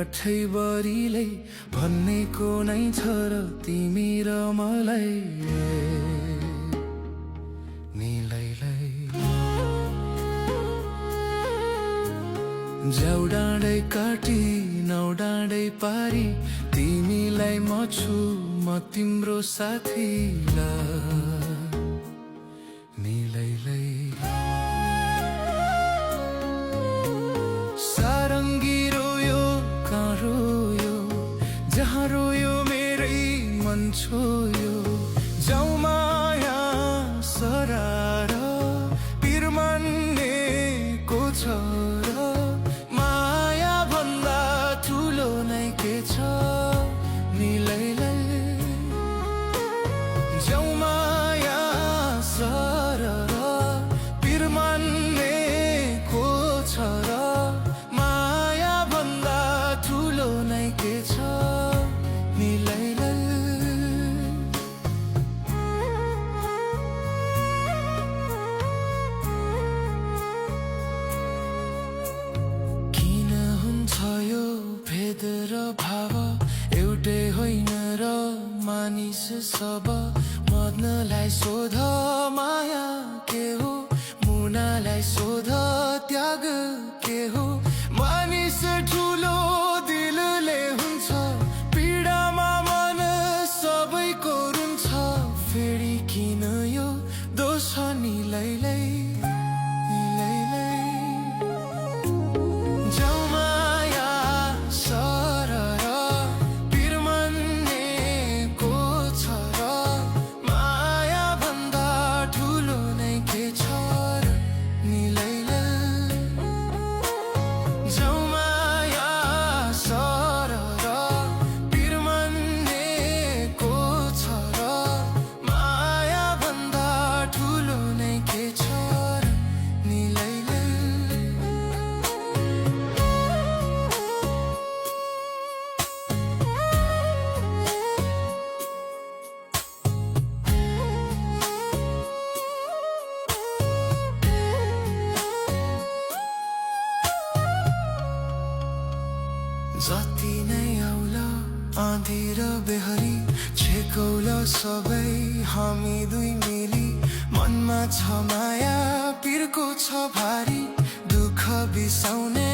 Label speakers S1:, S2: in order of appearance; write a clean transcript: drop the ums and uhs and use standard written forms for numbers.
S1: काठैबरीले भन्नेको नै छ र तिमी र मलाई निलैलै ज्याउ डाँडै काटी नौ डाँडै पारी तिमीलाई म छु म तिम्रो साथी ल निलैलै सारङ्गी रोयो कहाँ रोयो जहाँ रोयो मेरै मन छोयो जाऊ माया सरार पिर मान्नेको छ र माया भन्दा ठुलो नै के छ निलैलै जाऊ माया सरार पिर मान्नेको छ र माया भन्दा ठुलो नै के छ निलैलै किन हुन्छ यो भेद र भाव एउटै होइन र मानिस सब मग्नलाई सोध माया के हो मुनालाई सोध त्याग के हो मानिस ठुलो दिलले हुन्छ पीडामा मन सबैको रुन्छ फेरि किन यो दोष निलैलै निलैलै जाऊ माया सरर पिर मान्नेको छ र माया भन्दा ठुलो नै के छ र निलैलै जाऊ माया सरर पिर मान्नेको छ र माया भन्दा ठुलो नै के छ र निलैलै जति नै आउला आँधी र बेहरी छेकौला सबै हामी दुई मिली मनमा छ माया पिरको छ भारी दुःख बिसाउने